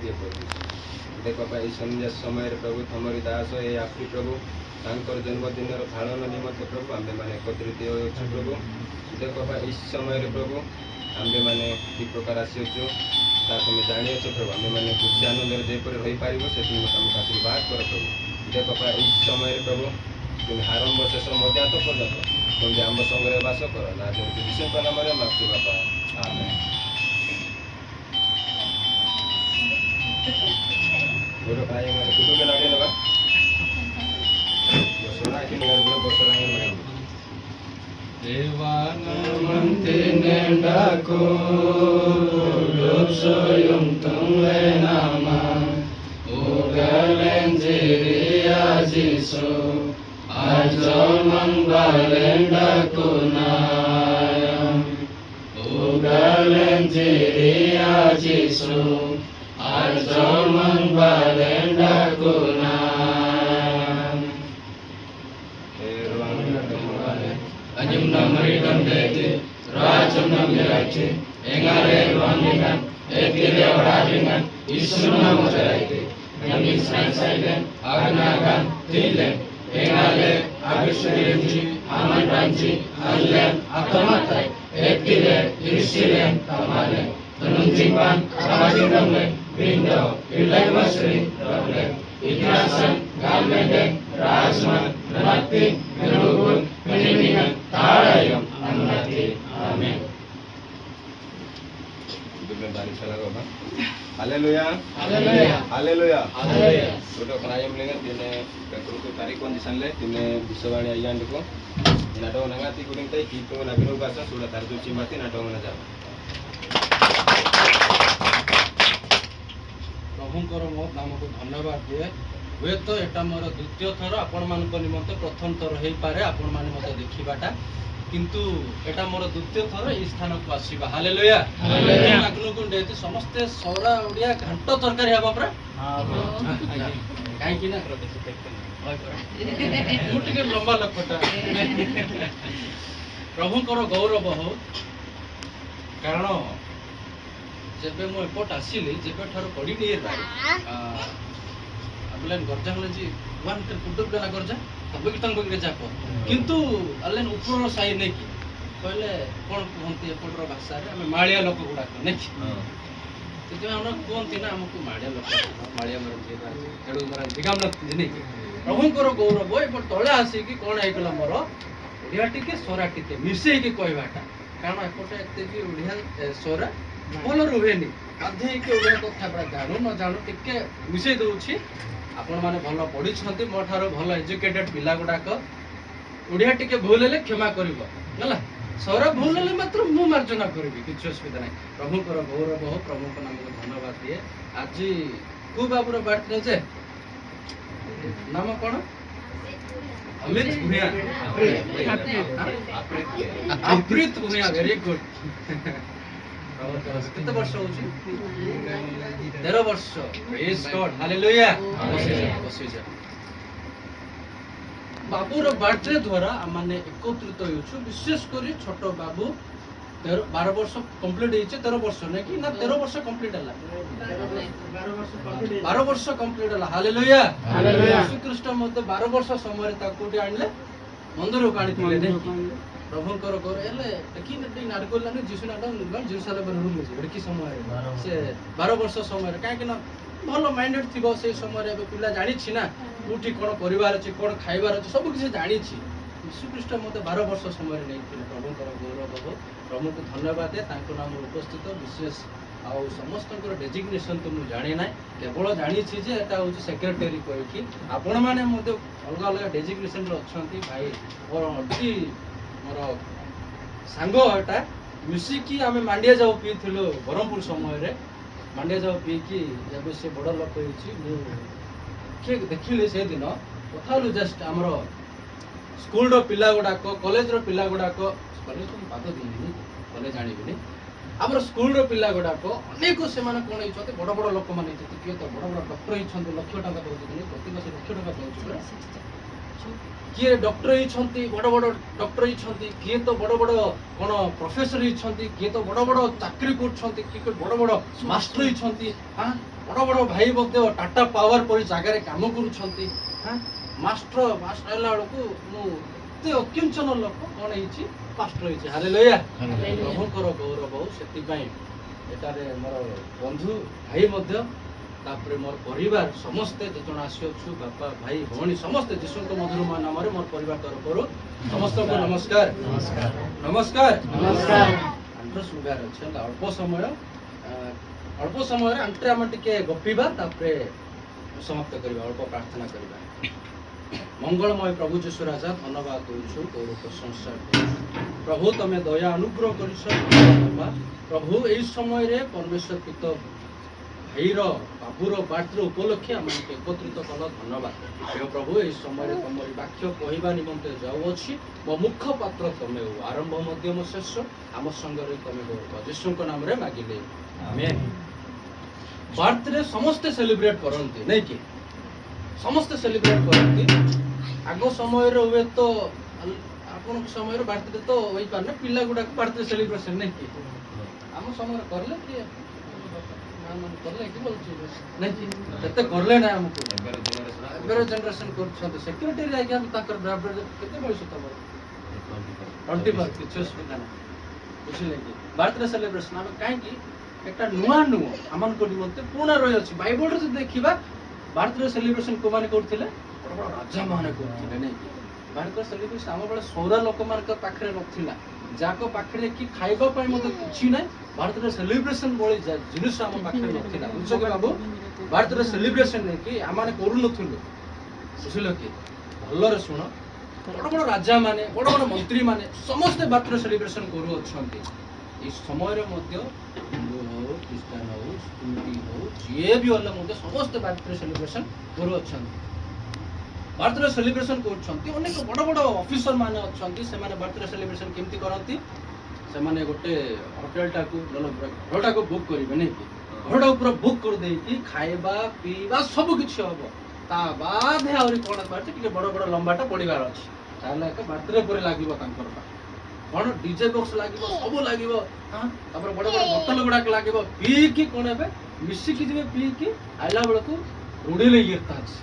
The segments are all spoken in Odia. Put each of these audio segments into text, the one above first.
ଦିଅ ପ୍ରଭୁ। ଦେଖ ଏଇ ସନ୍ଧ୍ୟା ସମୟରେ ପ୍ରଭୁ ତମରି ଦାସ ଏ ଆପ୍ରି ପ୍ରଭୁ ତାଙ୍କର ଜନ୍ମଦିନର ପାଳନ ନିମନ୍ତେ ପ୍ରଭୁ ଆମ୍ଭେମାନେ ଏକତ୍ରିତ ହୋଇଅଛୁ ପ୍ରଭୁ। ଦେଖ ଏଇ ସମୟରେ ପ୍ରଭୁ ଆମ୍ଭେମାନେ କି ପ୍ରକାର ଆସିଅଛୁ ତାହା ତୁମେ ଜାଣିଅଛ ପ୍ରଭୁ। ଆମ୍ଭେମାନେ ଖୁସି ଆନନ୍ଦରେ ଯେପରି ରହିପାରିବ ସେଥି ନିମନ୍ତେ ଆମକୁ ଆଶୀର୍ବାଦ କର ପ୍ରଭୁ। ଦେଖ ଏଇ ସମୟରେ ପ୍ରଭୁ তুমি ଆରମ୍ଭ ଶେଷ ମଧ୍ୟାନ୍ତ ପର୍ଯ୍ୟନ୍ତ তুমি ଆମ୍ଭ ସଙ୍ଗରେ ବାସ କର ନା ଯେମିତି ବିଶେଷ ନାମରେ ମାଗୁଛୁ ବାପା, ଆମେନ୍। ଗୋଟେ ପ୍ରାୟ ମାନେ କୁଟୁକେ ନାଡ଼ି ନେବା ବସରା କି ନେବା ବସରା ନେବା Devanamante nendaku Dosoyum tumle nama Ugalen jiriya jisu Ajaman balendaku nayam Ugalen jiriya jisu Ajaman balendaku nayam Ajum namarikan deti, rajum namirachi, engare wangikan, ekile oralingan, isu namujaraiti, namin sansaiden, agnagan, tilen, engale, abishwirinchi, aman ranchi, allen, akamatai, ekile, irisilen, tamale, tanunjimban, ramajingamle, bindo, ilai masri, rable, itrasan, galmenden, rajman, nanati, menugun, menimigan, Tarayam Anurati. Amen. Haleluya. Haleluya. Haleluya. Haleluya. Sudah kerajaan melihat dine kerutu tarik kondisan le dine bisawani ayan diko. Nado nangati kuning tai kitu nabinu basa sudah tarju cimati nado menajam. प्रभुंकर मो नामको धन्यवाद दिए। हुए तो एटा मोर द्वितीय थर आपण मानक निमंते प्रथम थर हो पारे आपण माने मते देखिबाटा किंतु एटा मोर द्वितीय थर ई स्थान को आसीबा। हालेलुया। हालेलुया। नागनु गुंडे समस्त सौरा ओडिया घंट तरकारी हबा परा। हां काई कि ना मुटिके लंबा लखटा प्रभुंकर गौरव हो कारण जेबे मो एपट आसिली जेबे ठार पड़ी नहीं अलेन गरजा हले जी वन के कुटुब बेला गरजा तब की तंग के जाको किंतु अलेन ऊपर साई नहीं की कहले कोन कहंती एपटर भाषा रे हमें माळिया लोक गुडा को नहीं तो हम कहंती ना हमको माळिया लोक माळिया मर जे एडु मरा दिगाम लगती नहीं प्रभु कर गौरव एपट तळे आसी की कोन आइकला मोर ओडिया टिके सोरा टिके मिसे की कहबाटा कारण एपटे एते की ओडिया सोरा भल रुहेनि गाधे के ओडिया कथा बड़ा जानू न जानू टिके मिसे दउछि आपण माने भल पढि छथि मो ठारो भल एजुकेटेड पिला गुडाक ओडिया टिके भूल हेले क्षमा करिवो गला सौरा भूल हेले मात्र मु मार्जना करबी किछ असुविधा नै प्रभु कर गौरव हो प्रभु को नाम धन्यवाद दिए आज कु बाबूर बर्थडे जे नाम कोन अमित भुया अप्रीत भुया वेरी गुड कितने वर्ष होची 13 वर्ष प्रेज गॉड हालेलुया बसी जा बाबूर बर्थडे द्वारा माने एकत्रित होछु विशेष करी छोट बाबू 12 वर्ष कंप्लीट होइছে 13 वर्ष नै कि ना 13 वर्ष कंप्लीट हला 12 वर्ष कंप्लीट हला हालेलुया हालेलुया यीशु ख्रीष्ट मते 12 वर्ष समय ता कोठी आनले मंदिर को आनिथिले नै प्रभुंकर गोर हेले देखि नटी नाटक लाने जीसु नाटक जेरूशलेम रूम में कि समय से 12 वर्ष समय काहे कि ना भलो माइंडेड थिबो से समय रे पिला जानि छी ना कोठी कोन परिवार अछि कोन खाइबार अछि सब किछ जानि छी यीशु ख्रीष्ट मते 12 वर्ष समय रे नै प्रभुंकर गौरव हो प्रभु को धन्यवाद दे ताको नाम उपस्थित विशेष आ समस्त डेजिग्नेशन तो मु जानि ना केवल जानि छी जे एटा होछि सेक्रेटरी कोइ कि आपण माने मते अलग अलग डेजिग्नेशन रे अछंती भाई और अति मोर सांग एटा मिसिकी आमे मांडिया जाऊ पी थिलो बरमपुर समय रे मांडिया जाऊ पी कि जब से बड़ लोक होइछि मु के देखिले से दिन कथालु जस्ट हमर स्कूल रो पिला गुडा को कॉलेज रो पिला गुडा को कॉलेज को पातो दिनी कॉलेज जानिबिनी हमर स्कूल रो पिला गुडा को अनेक से माने कोन हिचते बड़ बड़ लोक माने हिचते कि तो बड़ बड़ डॉक्टर हिचते लाख टका दउछथि प्रति मास लाख टका दउछथि किए डॉक्टर ही बड़ बड़ डॉक्टर ही किए तो बड़ बड़ कौन प्रोफेसर ही किए तो बड़ बड़ चाकरी कर बड़ बड़ मास्टर ही हाँ ବଡ଼ ବଡ଼ ଭାଇ ମଧ୍ୟ ଟାଟା ପାୱାର ପରି ଜାଗାରେ କାମ କରୁଛନ୍ତି। ମାଷ୍ଟର ହେଲା ବେଳକୁ ମୁଁ ଏତେ ଅକିଞ୍ଚନ ଲୋକ କ'ଣ ହେଇଛି ମାଷ୍ଟର ହେଇଛି। ହାଲେଲୁୟା। ପ୍ରଭୁଙ୍କର ଗୌରବ ହଉ। ସେଥିପାଇଁ ଏଠାରେ ମୋର ବନ୍ଧୁ ଭାଇ ମଧ୍ୟ ତାପରେ ମୋର ପରିବାର ସମସ୍ତେ ଯେଜଣ ଆସିଅଛୁ ବାପା ଭାଇ ଭଉଣୀ ସମସ୍ତେ ଯୀଶୁଙ୍କ ମଧୁରମୟ ନାମରେ ମୋର ପରିବାର ତରଫରୁ ସମସ୍ତଙ୍କୁ ନମସ୍କାର ନମସ୍କାର ନମସ୍କାର। ଆଣ୍ଠୁ ସୁବିଧାରେ ଅଛି ହେଲା। ଅଳ୍ପ ସମୟରେ ଆଣ୍ଠୁରେ ଆମେ ଟିକେ ଗପିବା ତାପରେ ସମାପ୍ତ କରିବା ଅଳ୍ପ ପ୍ରାର୍ଥନା କରିବା। ମଙ୍ଗଳମୟ ପ୍ରଭୁ ଯୀଶୁ ରାଜା ଧନ୍ୟବାଦ ଦଉଛୁ ତୋର ପ୍ରଶଂସା କରୁଛୁ। ପ୍ରଭୁ ତମେ ଦୟା ଅନୁଗ୍ରହ କରିଛ ପ୍ରଭୁ ଏହି ସମୟରେ ପରମେଶ୍ୱର ପିତ ଭାଇର ବାବୁର ବାର୍ତ୍ତାର ଉପଲକ୍ଷେ ଆମକୁ ଏକତ୍ରିତ କଲ ଧନ୍ୟବାଦ। ପ୍ରିୟ ପ୍ରଭୁ ଏହି ସମୟରେ ତମରି ବାକ୍ୟ କହିବା ନିମନ୍ତେ ଯାଉଅଛି। ମୋ ମୁଖ୍ୟ ପାତ୍ର ତମେ ହଉ ଆରମ୍ଭ ମଧ୍ୟମ ଶେଷ ଆମ ସଙ୍ଗରେ ତମେ ହଉ ଯୀଶୁଙ୍କ ନାମରେ ମାଗିଲେ ଆମେନ୍। ବାର୍ଥଡେ ସମସ୍ତେ ସେଲିବ୍ରେଟ କରନ୍ତି ନାଇଁ କି? ସମସ୍ତେ ସେଲିବ୍ରେଟ କରନ୍ତି। ଆଗ ସମୟରେ ହୁଏ ତ ଆପଣଙ୍କ ସମୟରେ ବାର୍ଥଡେ ତ ହୋଇପାରେ ନା ପିଲା ଗୁଡାକ ବାର୍ଥଡେ ସେଲିବ୍ରେସନ ନାଇଁ କି? ଆମ ସମୟରେ କରଲେ କିଏ କରଲେ କି ବୋଲୁଛି ନାଇଁ କି? କେତେ କରଲେ ନା ଆମକୁ ଏବେର ଜେନେରେସନ କରୁଛନ୍ତି। ସେକ୍ରେଟାରୀ ଆଜ୍ଞା ତାଙ୍କର କେତେ ବୟସ ତମର? 24 କିଛି ଅସୁବିଧା ନାହିଁ ବୁଝିଲେ କି? ବାର୍ଥଡେ ସେଲିବ୍ରେସନ ଆମେ କାହିଁକି একটা ନୂଆ ଆମମାନଙ୍କ ନିମନ୍ତେ ପୁରୁଣା ରହିଅଛି। ବାଇବଲରେ ଯଦି ଦେଖିବା ବାର୍ଥଡେ ସେଲିବ୍ରେସନ କୋଉମାନେ କରୁଥିଲେ? ବଡ଼ ବଡ଼ ରାଜା ମାନେ କରୁଥିଲେ ନାଇଁ କି? ବାର୍ଥଡେ ସେଲିବ୍ରେସନ ଆମ ବେଳେ ସୌର ଲୋକମାନଙ୍କ ପାଖରେ ନଥିଲା, ଯାକ ପାଖରେ କି ଖାଇବା ପାଇଁ ମଧ୍ୟ କିଛି ନାହିଁ। ବାର୍ଥଡେ ସେଲିବ୍ରେସନ ଭଳି ଜିନିଷ ଆମ ପାଖରେ ନଥିଲା। ବୁଝଛ କି ବାବୁ? ବାର୍ଥଡେ ସେଲିବ୍ରେସନ ନେଇକି ଆମେ କରୁନଥିଲୁ ବୁଝିଲ କି? ଭଲରେ ଶୁଣ, ବଡ଼ ବଡ଼ ରାଜା ମାନେ ବଡ଼ ବଡ଼ ମନ୍ତ୍ରୀ ମାନେ ସମସ୍ତେ ବାର୍ଥଡେ ସେଲିବ୍ରେସନ କରୁଅଛନ୍ତି। এই সময়ের মধ্যে হিন্দু হও খ্রিস্টান হও স্কুটি হও ଯିଏ ବି ହେଲେ ମଧ୍ୟ ସମସ୍ତେ ବାର୍ଥଡେ ସେଲିବ୍ରେସନ କରୁଅଛନ୍ତି। ବାର୍ଥଡେ ସେଲିବ୍ରେସନ କରୁଛନ୍ତି। ଅନେକ ବଡ଼ ବଡ଼ ଅଫିସର ମାନେ ଅଛନ୍ତି, ସେମାନେ ବାର୍ଥଡେ ସେଲିବ୍ରେସନ କେମିତି କରନ୍ତି? ସେମାନେ ଗୋଟେ ହୋଟେଲଟାକୁ ଘରଟାକୁ ବୁକ୍ କରିବେ ନାଇଁ କି? ଘରଟାକୁ ପୁରା ବୁକ୍ କରିଦେଇକି ଖାଇବା ପିଇବା ସବୁ କିଛି ହବ। ତା ବାଦେ ଆହୁରି କ'ଣ ପାରୁଛି ଟିକେ ବଡ଼ ବଡ଼ ଲମ୍ବାଟା ପଡ଼ିବାର ଅଛି, ତାହେଲେ ଏକ ବାର୍ଥଡେ ପରେ ଲାଗିବ ତାଙ୍କର କ'ଣ ଡିଜେ ବକ୍ସ ଲାଗିବ ସବୁ ଲାଗିବ। ତାପରେ ବଡ଼ ବଡ଼ ବୋତଲ ଗୁଡ଼ାକ ଲାଗିବ। ପିଇକି କ'ଣ ହେବେ ମିଶିକି ଯିବେ, ପିଇକି ଆଇଲା ବେଳକୁ ରୁଡ଼ିଲେ ଇଏଟା ଅଛି।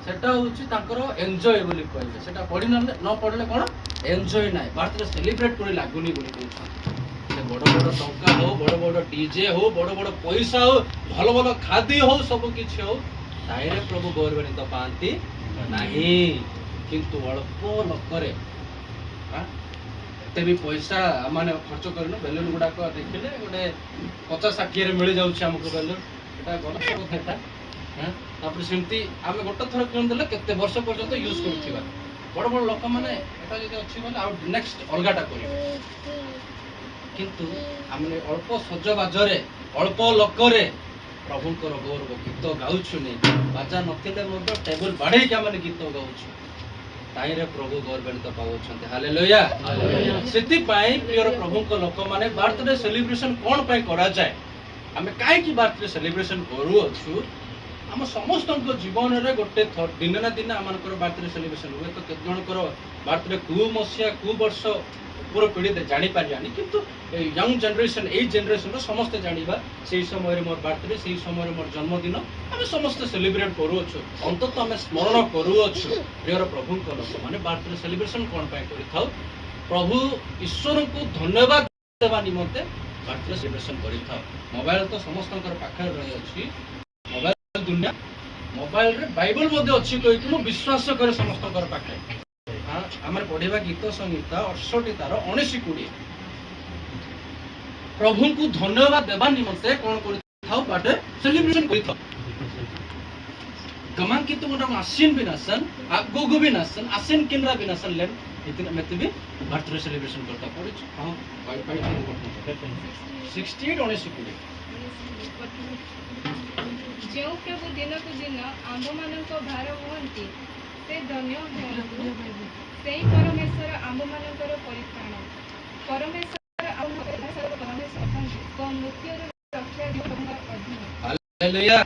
ସେଟା ହେଉଛି ତାଙ୍କର ଏନ୍ଜୟ ବୋଲି କହିବେ। ସେଟା ପଢ଼ି ନ ପଢ଼ିଲେ କ'ଣ ଏନ୍ଜୟ ନାହିଁ, ବାର୍ଥଡେ ସେଲିବ୍ରେଟ କରି ଲାଗୁନି ବୋଲି କହୁଛନ୍ତି। ସେ ବଡ଼ ବଡ଼ ଟଙ୍କା ହଉ, ବଡ଼ ବଡ଼ ଡିଜେ ହଉ, ବଡ଼ ବଡ଼ ପଇସା ହଉ, ଭଲ ଭଲ ଖାଦ୍ୟ ହଉ, ସବୁ କିଛି ହଉ, ତାହିରେ ପ୍ରଭୁ ଗୌରବାନ୍ୱିତ ପାଆନ୍ତି ନାହିଁ। କିନ୍ତୁ ଅଳ୍ପ ଲୋକରେ ଏତେ ବି ପଇସା ମାନେ ଖର୍ଚ୍ଚ କରିନୁ। ବେଲୁନ ଗୁଡ଼ାକ ଦେଖିଲେ ଗୋଟେ 50-60ରେ ମିଳିଯାଉଛି ଆମକୁ ବେଲୁନ, ଏଟା ଗଲା କଥା। ତାପରେ ସେମିତି ଆମେ ଗୋଟେ ଥର କିଣିଦେଲେ କେତେ ବର୍ଷ ପର୍ଯ୍ୟନ୍ତ ୟୁଜ୍ କରୁଥିବା। ବଡ଼ ବଡ଼ ଲୋକମାନେ ଏଟା ଯଦି ଅଛି ବୋଲେ ଆଉ ନେକ୍ସଟ ଅଲଗାଟା କରିବେ। କିନ୍ତୁ ଆମେ ଅଳ୍ପ ସଜବାଜରେ ଅଳ୍ପ ଲୋକରେ ପ୍ରଭୁଙ୍କର ଗୌରବ ଗୀତ ଗାଉଛୁ ନି। ବାଜା ନଥିଲେ ମଧ୍ୟ ଟେବୁଲ ବାଡ଼େଇକି ଆମେ ଗୀତ ଗାଉଛୁ, ତାହିଁରେ ପ୍ରଭୁ ଗୌରବାନ୍ୱିତ ପାଉଛନ୍ତି। ହାଲେଲୁୟା। ସେଥିପାଇଁ ପ୍ରିୟର ପ୍ରଭୁଙ୍କ ଲୋକମାନେ ବାର୍ଥଡେ ସେଲିବ୍ରେସନ କ'ଣ ପାଇଁ କରାଯାଏ, ଆମେ କାହିଁକି ବାର୍ଥଡେ ସେଲିବ୍ରେସନ କରୁଅଛୁ? ଆମ ସମସ୍ତଙ୍କ ଜୀବନରେ ଗୋଟେ ଦିନେ ନା ଦିନେ ଆମମାନଙ୍କର ବାର୍ଥଡେ ସେଲିବ୍ରେସନ ହୁଏ। ତ କେତେ ଜଣଙ୍କର ବାର୍ଥଡେ କୋଉ ମସିହା କୋଉ ବର୍ଷ ଉପର ପିଢ଼ି ଜାଣିପାରିବାନି, କିନ୍ତୁ ୟଙ୍ଗ ଜେନେରେସନ ଏଇ ଜେନେରେସନର ସମସ୍ତେ ଜାଣିବା ସେଇ ସମୟରେ ମୋର ବାର୍ଥଡେ, ସେଇ ସମୟରେ ମୋର ଜନ୍ମଦିନ ଆମେ ସମସ୍ତେ ସେଲିବ୍ରେଟ କରୁଅଛୁ। ଅନ୍ତତଃ ଆମେ ସ୍ମରଣ କରୁଅଛୁ। ପ୍ରିୟର ପ୍ରଭୁଙ୍କ ଲୋକମାନେ ବାର୍ଥଡେ ସେଲିବ୍ରେସନ କ'ଣ ପାଇଁ କରିଥାଉ? ପ୍ରଭୁ ଈଶ୍ୱରଙ୍କୁ ଧନ୍ୟବାଦ ଦେବା ନିମନ୍ତେ ବାର୍ଥଡେ ସେଲିବ୍ରେସନ କରିଥାଉ। ମୋବାଇଲ ତ ସମସ୍ତଙ୍କର ପାଖରେ ରହିଅଛି। ମୋବାଇଲ ଦୁନିଆ, ମୋବାଇଲରେ ବାଇବଲ ମଧ୍ୟ ଅଛି କହିକି ମୁଁ ବିଶ୍ୱାସ କରେ ସମସ୍ତଙ୍କର ପାଖରେ। ଆମେ ପଢିବା ଗୀତ ସଂହିତା 68:19-20 ପ୍ରଭୁଙ୍କୁ ଧନ୍ୟବାଦ ଦେବା ନିମନ୍ତେ କ'ଣ କରିଥାଉ? ବାର୍ଥଡେ ସେଲିବ୍ରେସନ କରିଥାଉ। गमांकित मोटा आसिन भी नासन आगोगो भी नासन आसिन किनरा भी नासन लेन इतने में भी बर्थडे सेलिब्रेशन करता पड़े। हां बाय 68 19 जो प्रभु दिन को दिन आंब मानक भार हुअन्ति से धन्य हुअन्तु से परमेश्वर आंब मानकर परित्राण परमेश्वर मृत्यु रक्षा हालेलुया।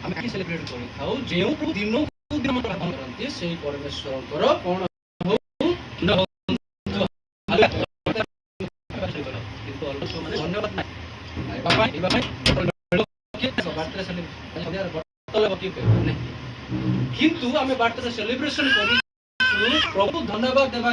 हम की सेलिब्रेट करिथाउ जेउ दिन को दिन मत करन्ति सेही परमेश्वरकर कोन हो न हो किंतु अल्प माने धन्यवाद नाही बाबा ବାର୍ଥଡେ ସେଲିବ୍ରେସନ ବୋତଲ ପକେଇ କହିବନି, କିନ୍ତୁ ଆମେ ବାର୍ଥଡେ ସେଲିବ୍ରେସନ କରି ପ୍ରଭୁ ଧନ୍ୟବାଦ ଦେବା